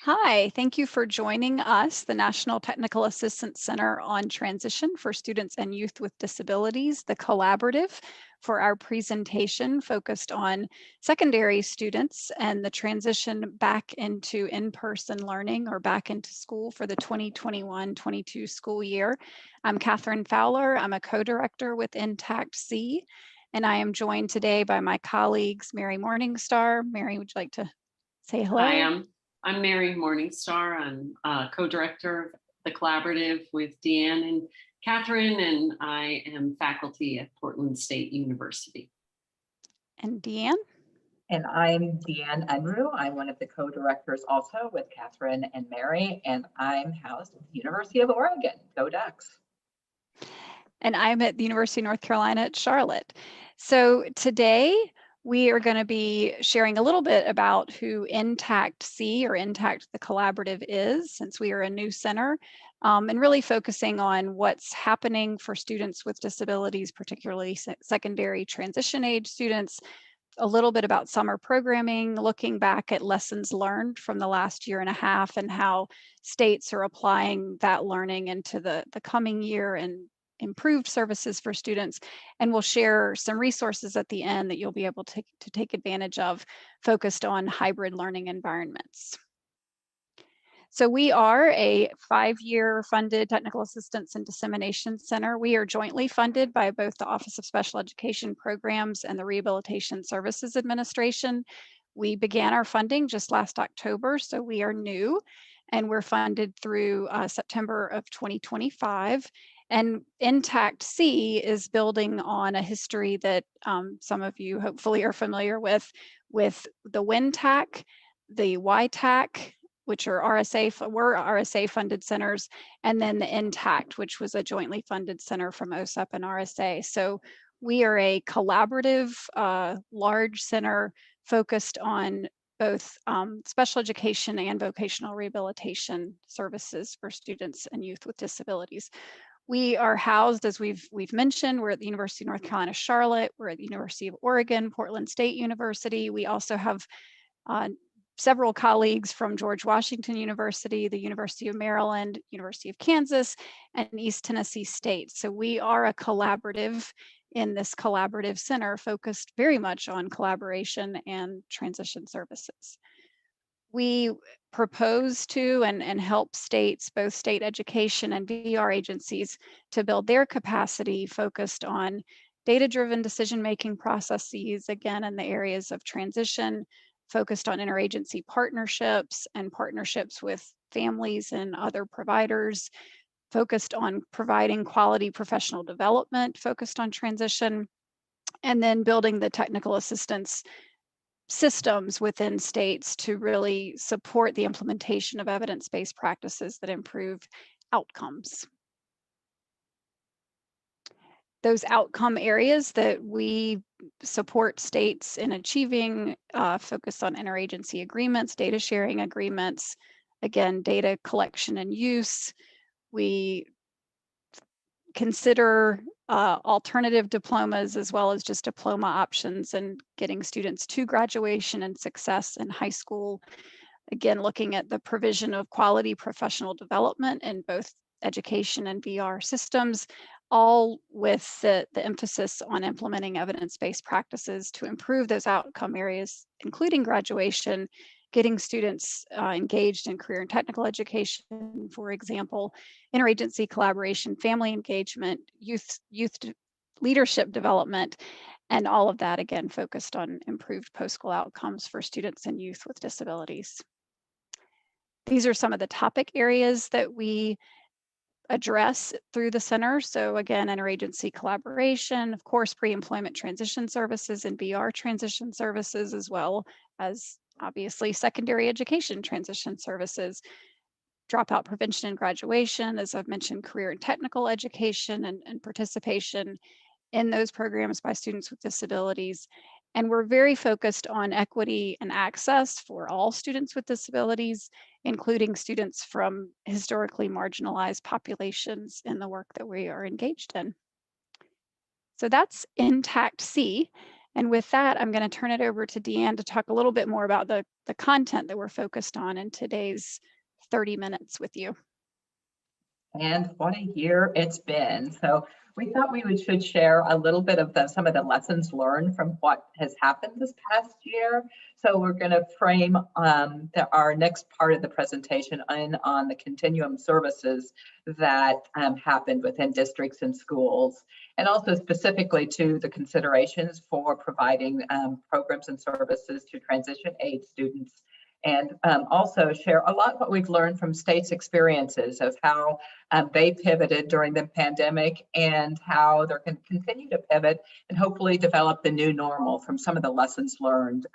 Hi, thank you for joining us, the National Technical Assistance Center on Transition for Students and Youth with Disabilities, the collaborative, for our presentation focused on secondary students and the transition back into in-person learning or back into school for the 2021-22 school year. I'm Catherine Fowler. I'm a co-director with Intact C, and I am joined today by my colleagues, Mary Morningstar. Mary, would you like to say Hi, hello? I'm Mary Morningstar. I'm co-director of the collaborative with Deanne and Catherine, and I am faculty at Portland State University. And Deanne? And I'm Deanne Unruh. I'm one of the co-directors also with Catherine and Mary, and I'm housed at the University of Oregon. Go Ducks. And I'm at the University of North Carolina at Charlotte. So today we are going to be sharing a little bit about who Intact C or Intact the Collaborative is, since we are a new center, and really focusing on what's happening for students with disabilities, particularly secondary transition age students, a little bit about summer programming, looking back at lessons learned from the last year and a half and how states are applying that learning into the coming year and improved services for students. And we'll share some resources at the end that you'll be able to take advantage of, focused on hybrid learning environments. So we are a 5-year funded technical assistance and dissemination center. We are jointly funded by both the Office of Special Education Programs and the Rehabilitation Services Administration. We began our funding just last October, so we are new, and we're funded through September of 2025. And Intact C is building on a history that some of you hopefully are familiar with the WINTAC, the YTAC, which are were RSA funded centers, and then the Intact, which was a jointly funded center from OSEP and RSA. So we are a collaborative, large center focused on both special education and vocational rehabilitation services for students and youth with disabilities. We are housed, as we've mentioned, we're at the University of North Carolina, Charlotte. We're at the University of Oregon, Portland State University. We also have several colleagues from George Washington University, the University of Maryland, University of Kansas, and East Tennessee State. So we are a collaborative in this collaborative center focused very much on collaboration and transition services. We propose to and help states, both state education and VR agencies, to build their capacity focused on data-driven decision-making processes, again, in the areas of transition, focused on interagency partnerships and partnerships with families and other providers, focused on providing quality professional development, focused on transition, and then building the technical assistance systems within states to really support the implementation of evidence-based practices that improve outcomes. Those outcome areas that we support states in achieving focus on interagency agreements, data sharing agreements, again, data collection and use. We consider alternative diplomas as well as just diploma options and getting students to graduation and success in high school. Again, looking at the provision of quality professional development in both education and VR systems, all with the emphasis on implementing evidence-based practices to improve those outcome areas, including graduation, getting students engaged in career and technical education, for example, interagency collaboration, family engagement, youth leadership development, and all of that, again, focused on improved post-school outcomes for students and youth with disabilities. These are some of the topic areas that we address through the center. So again, interagency collaboration, of course, pre-employment transition services and VR transition services, as well as obviously secondary education transition services, dropout prevention and graduation, as I've mentioned, career and technical education and participation in those programs by students with disabilities. And we're very focused on equity and access for all students with disabilities, including students from historically marginalized populations in the work that we are engaged in. So that's Intact C. And with that, I'm going to turn it over to Deanne to talk a little bit more about the content that we're focused on in today's 30 minutes with you. And what a year it's been. So we thought should share a little bit of some of the lessons learned from what has happened this past year. So we're going to frame our next part of the presentation on the continuum services that happened within districts and schools, and also specifically to the considerations for providing programs and services to transition age students, and also share a lot what we've learned from states' experiences of how they pivoted during the pandemic and how they're going to continue to pivot and hopefully develop the new normal from some of the lessons learned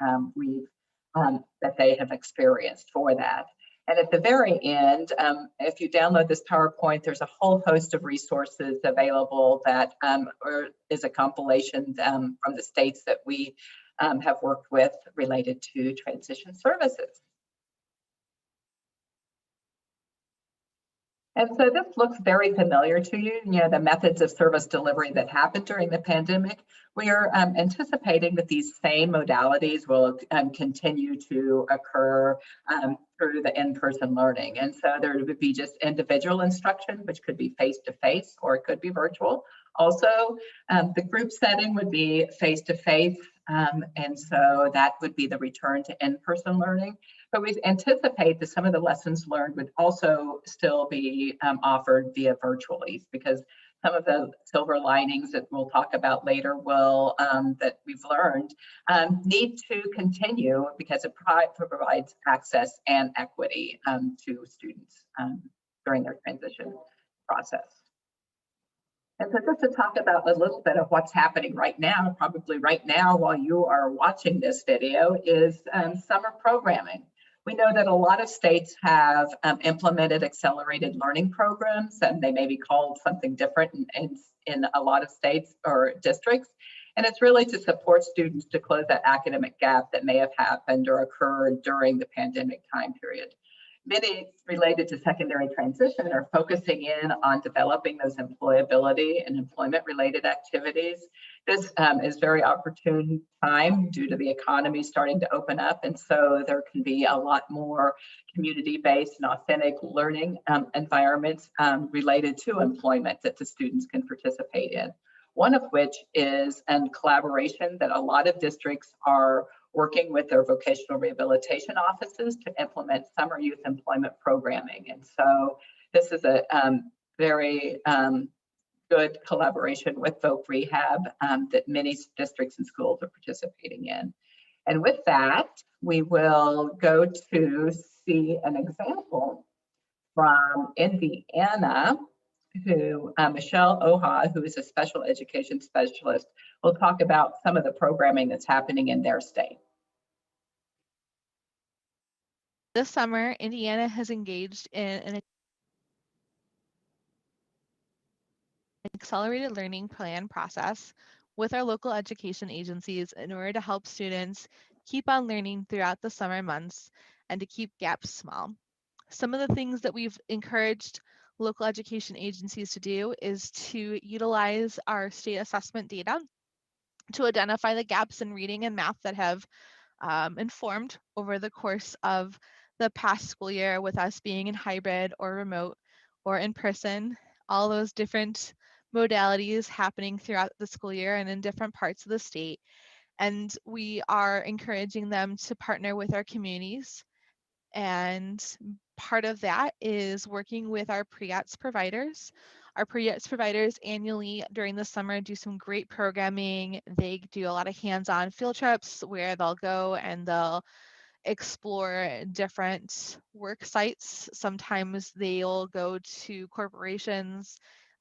that they have experienced for that. And at the very end, if you download this PowerPoint, there's a whole host of resources available that is a compilation from the states that we have worked with related to transition services. And so this looks very familiar to you, the methods of service delivery that happened during the pandemic. We are anticipating that these same modalities will continue to occur through the in-person learning. And so there would be just individual instruction, which could be face-to-face or it could be virtual. Also, the group setting would be face-to-face, and so that would be the return to in-person learning. But we anticipate that some of the lessons learned would also still be offered via virtually, because some of the silver linings that we'll talk about later will that we've learned need to continue because it provides access and equity to students during their transition process. And so just to talk about a little bit of what's happening right now, probably right now while you are watching this video, is summer programming. We know that a lot of states have implemented accelerated learning programs, and they may be called something different in a lot of states or districts. And it's really to support students to close that academic gap that may have happened or occurred during the pandemic time period. Many related to secondary transition are focusing in on developing those employability and employment-related activities. This is very opportune time due to the economy starting to open up, and so there can be a lot more community-based and authentic learning environments related to employment that the students can participate in. One of which is collaboration that a lot of districts are working with their vocational rehabilitation offices to implement summer youth employment programming. And so this is a very good collaboration with Voc Rehab that many districts and schools are participating in. And with that, we will go to see an example from Indiana, who Michelle Oha, who is a special education specialist, will talk about some of the programming that's happening in their state. This summer, Indiana has engaged in an accelerated learning plan process with our local education agencies in order to help students keep on learning throughout the summer months and to keep gaps small. Some of the things that we've encouraged local education agencies to do is to utilize our state assessment data to identify the gaps in reading and math that have informed over the course of the past school year, with us being in hybrid or remote or in person, all those different modalities happening throughout the school year and in different parts of the state. And we are encouraging them to partner with our communities. And part of that is working with our pre-ETS providers. Our pre-ETS providers annually during the summer do some great programming. They do a lot of hands-on field trips where they'll go and they'll explore different work sites. Sometimes they'll go to corporations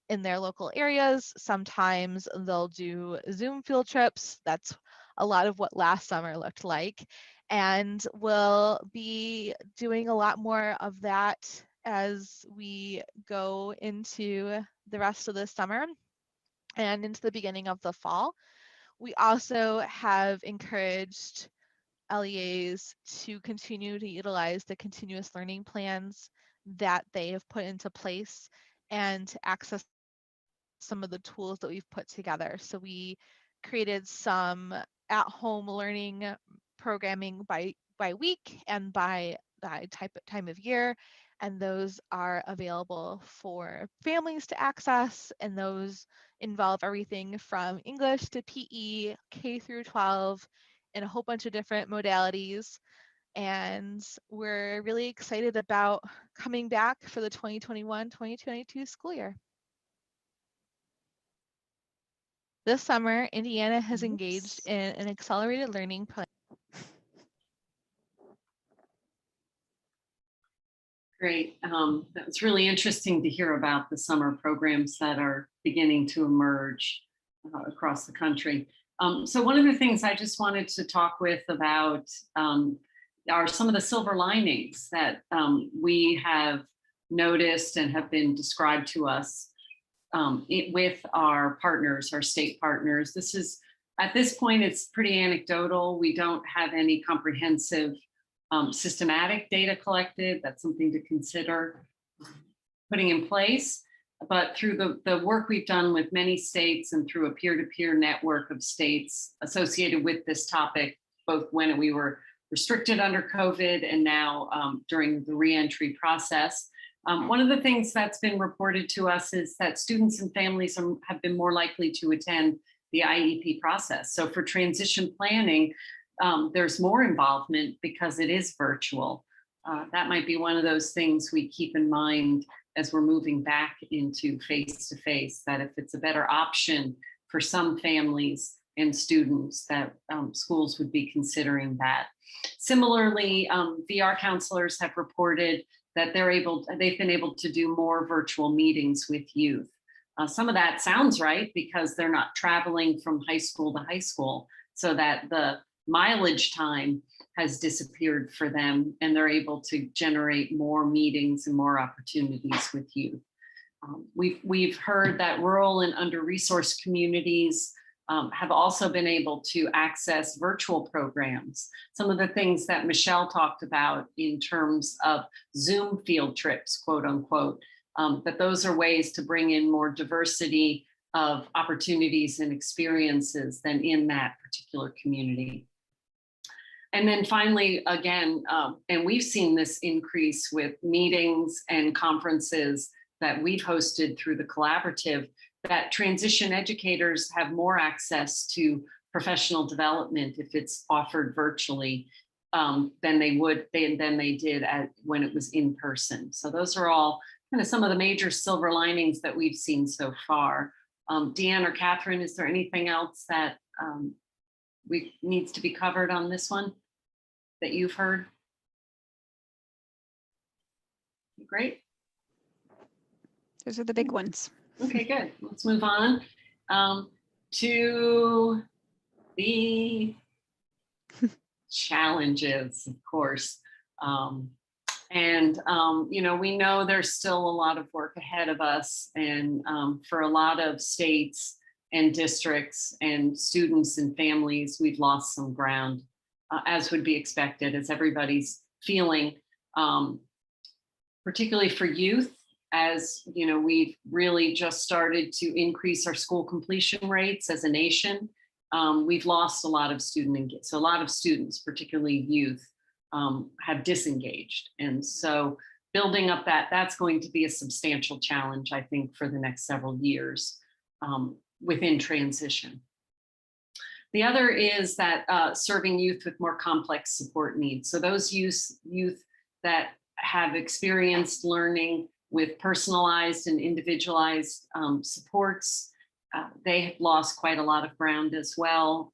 in their local areas. Sometimes they'll do Zoom field trips. That's a lot of what last summer looked like. And we'll be doing a lot more of that as we go into the rest of the summer and into the beginning of the fall. We also have encouraged LEAs to continue to utilize the continuous learning plans that they have put into place and to access some of the tools that we've put together. So we created some at-home learning programming by week and by time of year. And those are available for families to access. And those involve everything from English to PE, K through 12, and a whole bunch of different modalities. And we're really excited about coming back for the 2021-2022 school year. This summer, Indiana has engaged in an accelerated learning plan. Great. That's really interesting to hear about the summer programs that are beginning to emerge across the country. So one of the things I just wanted to talk with about are some of the silver linings that we have noticed and have been described to us with our partners, our state partners. This is, at this point, it's pretty anecdotal. We don't have any comprehensive systematic data collected. That's something to consider putting in place. But through the work we've done with many states and through a peer-to-peer network of states associated with this topic, both when we were restricted under COVID and now during the reentry process, one of the things that's been reported to us is that students and families have been more likely to attend the IEP process. So for transition planning, there's more involvement because it is virtual. That might be one of those things we keep in mind as we're moving back into face-to-face, that if it's a better option for some families and students, that schools would be considering that. Similarly, VR counselors have reported that they've been able to do more virtual meetings with youth. Some of that sounds right because they're not traveling from high school to high school, so that the mileage time has disappeared for them and they're able to generate more meetings and more opportunities with youth. We've heard that rural and under-resourced communities have also been able to access virtual programs. Some of the things that Michelle talked about in terms of Zoom field trips, quote unquote, that those are ways to bring in more diversity of opportunities and experiences than in that particular community. And then finally, again, and we've seen this increase with meetings and conferences that we've hosted through the collaborative, that transition educators have more access to professional development if it's offered virtually than they did when it was in person. So those are all kind of some of the major silver linings that we've seen so far. Deanne or Catherine, is there anything else that needs to be covered on this one that you've heard? Great. Those are the big ones. Okay, good. Let's move on to the challenges, of course. You know, we know there's still a lot of work ahead of us, and for a lot of states and districts and students and families, we've lost some ground, as would be expected, as everybody's feeling, particularly for youth. As you know, we've really just started to increase our school completion rates as a nation. We've lost a lot of students, so a lot of students, particularly youth, have disengaged. And so building up that's going to be a substantial challenge, I think, for the next several years within transition. The other is that serving youth with more complex support needs. So those youth that have experienced learning with personalized and individualized supports, they have lost quite a lot of ground as well.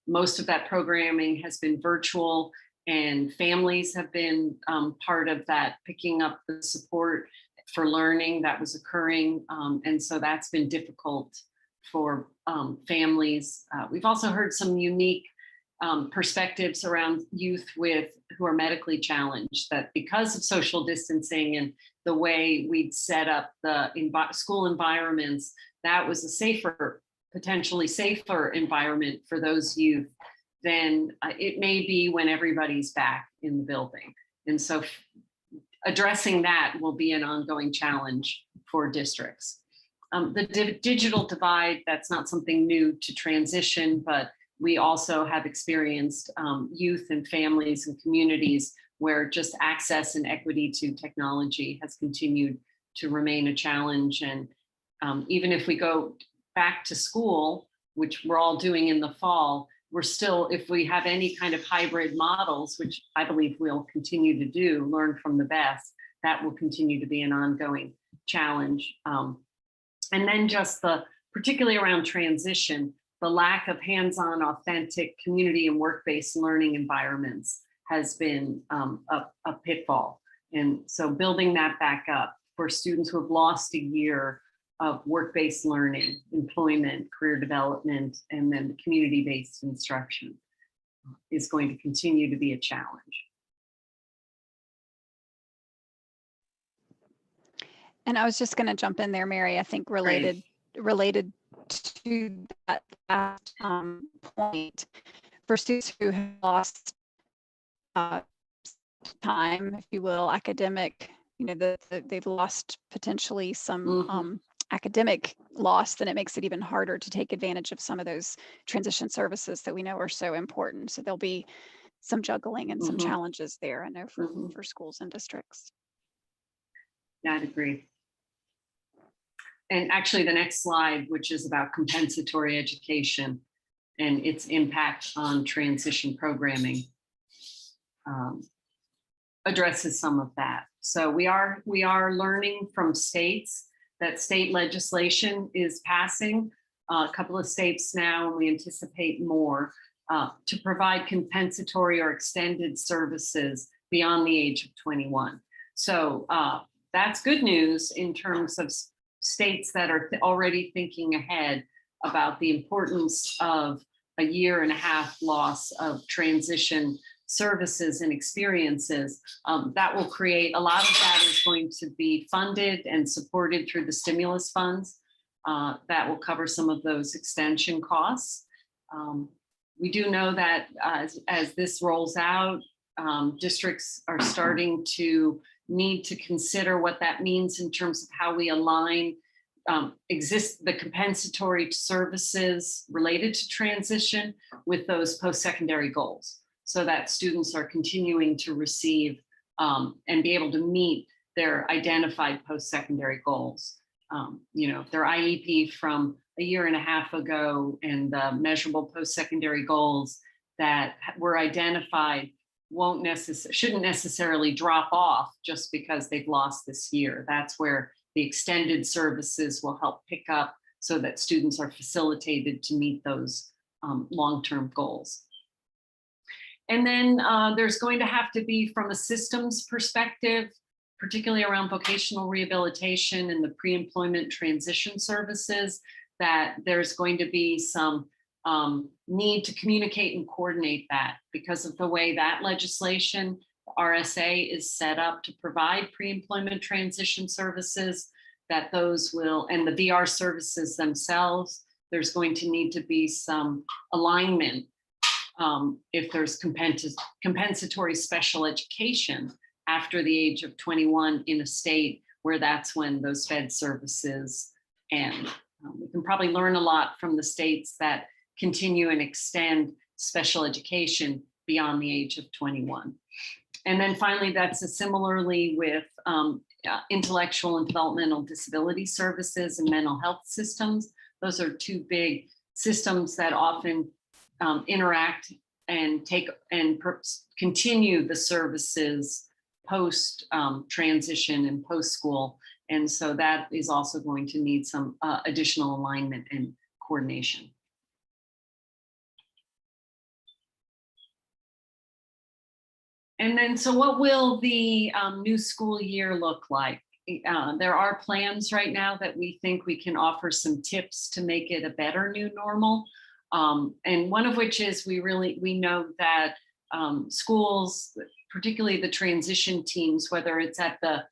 Most of that programming has been virtual, and families have been part of that, picking up the support for learning that was occurring. And so that's been difficult for families. We've also heard some unique perspectives around youth who are medically challenged, that because of social distancing and the way we'd set up the school environments, that was a safer, potentially safer environment for those youth than it may be when everybody's back in the building. And so addressing that will be an ongoing challenge for districts. The digital divide, that's not something new to transition, but we also have experienced youth and families and communities where just access and equity to technology has continued to remain a challenge. And even if we go back to school, which we're all doing in the fall, we're still, if we have any kind of hybrid models, which I believe we'll continue to do, learn from the best, that will continue to be an ongoing challenge. And then just particularly around transition, the lack of hands-on, authentic community and work-based learning environments has been a pitfall. And so building that back up for students who have lost a year of work-based learning, employment, career development, and then community-based instruction is going to continue to be a challenge. And I was just going to jump in there, Mary. I think related to that last point, for students who have lost time, if you will, academic, they've lost potentially some academic loss, then it makes it even harder to take advantage of some of those transition services that we know are so important. So there'll be some juggling and some challenges there, I know, for schools and districts. Yeah, I'd agree. And actually the next slide, which is about compensatory education and its impact on transition programming, addresses some of that. So we are learning from states that state legislation is passing, a couple of states now, and we anticipate more, to provide compensatory or extended services beyond the age of 21. So that's good news in terms of states that are already thinking ahead about the importance of a 1.5 year loss of transition services and experiences. That will create, a lot of that is going to be funded and supported through the stimulus funds. That will cover some of those extension costs. We do know that as this rolls out, districts are starting to need to consider what that means in terms of how we align the compensatory services related to transition with those post-secondary goals, so that students are continuing to receive and be able to meet their identified post-secondary goals. Their IEP from 1.5 years ago and the measurable post-secondary goals that were identified shouldn't necessarily drop off just because they've lost this year. That's where the extended services will help pick up so that students are facilitated to meet those long-term goals. And then there's going to have to be, from a systems perspective, particularly around vocational rehabilitation and the pre-employment transition services, that there's going to be some need to communicate and coordinate that because of the way that legislation, RSA, is set up to provide pre-employment transition services, that those will, and the VR services themselves, there's going to need to be some alignment if there's compensatory special education after the age of 21 in a state where that's when those fed services end. We can probably learn a lot from the states that continue and extend special education beyond the age of 21. And then finally, that's similarly with intellectual and developmental disability services and mental health systems. Those are two big systems that often interact and continue the services post transition and post school. And so that is also going to need some additional alignment and coordination. And then, so what will the new school year look like? There are plans right now that we think we can offer some tips to make it a better new normal. And one of which is we know that schools, particularly the transition teams, whether it's at the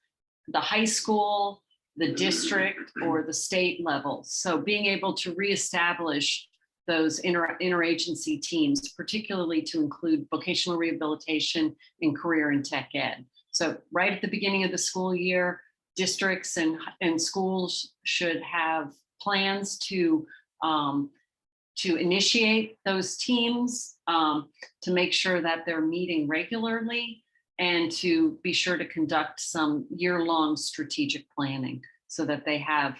high school, the district, or the state level. So being able to reestablish those interagency teams, particularly to include vocational rehabilitation and career and tech ed. So right at the beginning of the school year, districts and schools should have plans to to initiate those teams, to make sure that they're meeting regularly, and to be sure to conduct some year-long strategic planning so that they have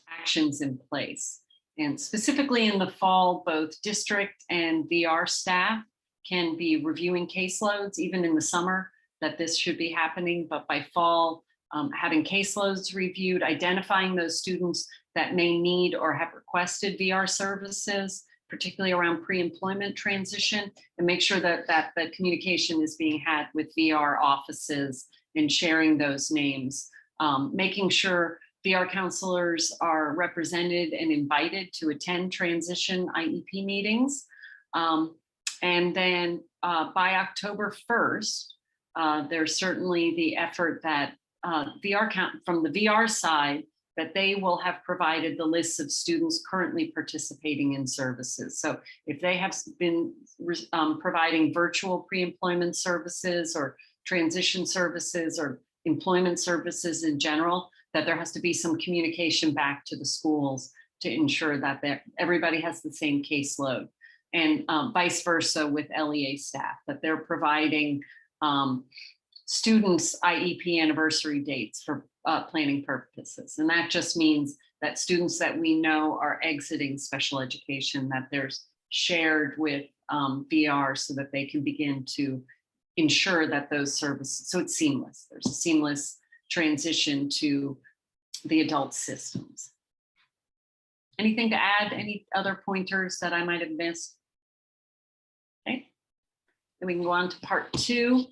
actions in place. And specifically in the fall, both district and VR staff can be reviewing caseloads, even in the summer that this should be happening, but by fall, having caseloads reviewed, identifying those students that may need or have requested VR services, particularly around pre-employment transition, and make sure that the communication is being had with VR offices and sharing those names, making sure VR counselors are represented and invited to attend transition IEP meetings. And then by October 1st, there's certainly the effort that from the VR side, that they will have provided the lists of students currently participating in services. So if they have been providing virtual pre-employment services or transition services or employment services in general, that there has to be some communication back to the schools to ensure that everybody has the same caseload, and vice versa with LEA staff, that they're providing students IEP anniversary dates for planning purposes. And that just means that students that we know are exiting special education, that there's shared with VR so that they can begin to ensure that those services, so it's seamless. There's a seamless transition to the adult systems. Anything to add? Any other pointers that I might have missed? Okay, then we can go on to part 2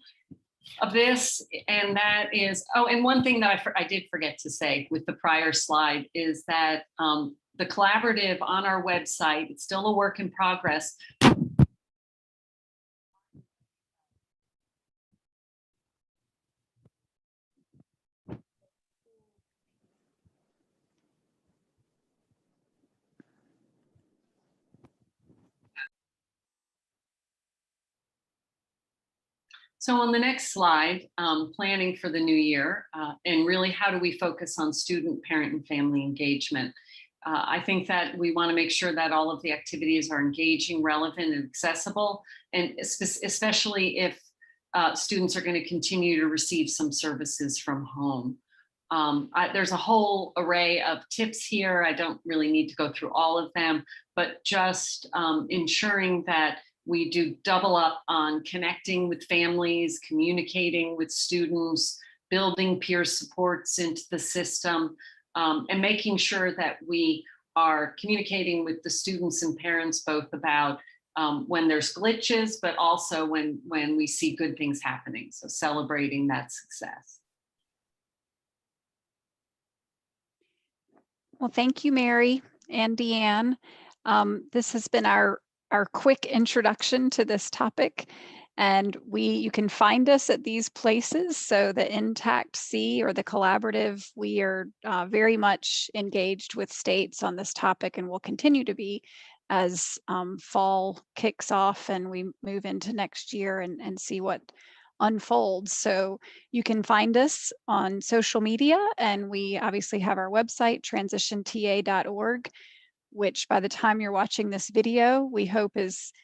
of this, and that is, oh, and one thing that I did forget to say with the prior slide is that the collaborative on our website, it's still a work in progress. So on the next slide, planning for the new year, and really how do we focus on student, parent, and family engagement? I think that we want to make sure that all of the activities are engaging, relevant, and accessible, and especially if students are going to continue to receive some services from home. There's a whole array of tips here. I don't really need to go through all of them, but just ensuring that we do double up on connecting with families, communicating with students, building peer supports into the system, and making sure that we are communicating with the students and parents both about when there's glitches, but also when we see good things happening. So celebrating that success. Well, thank you, Mary and Deanne. This has been our quick introduction to this topic, and you can find us at these places. So the Intact C or the collaborative, we are very much engaged with states on this topic, and will continue to be as fall kicks off and we move into next year and see what unfolds. So you can find us on social media, and we obviously have our website, transitionta.org, which by the time you're watching this video, we hope is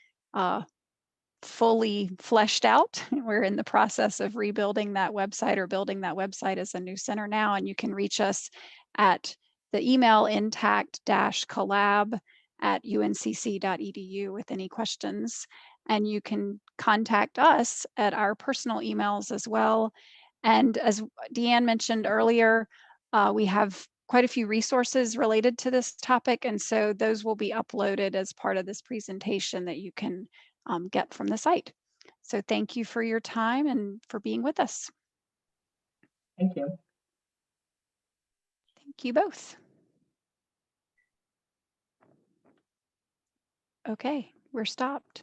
fully fleshed out. We're in the process of rebuilding that website or building that website as a new center now, and you can reach us at the email intact-collab@uncc.edu with any questions. And you can contact us at our personal emails as well. And as Deanne mentioned earlier, we have quite a few resources related to this topic, and so those will be uploaded as part of this presentation that you can get from the site. So thank you for your time and for being with us. Thank you. Thank you both. Okay, we're stopped.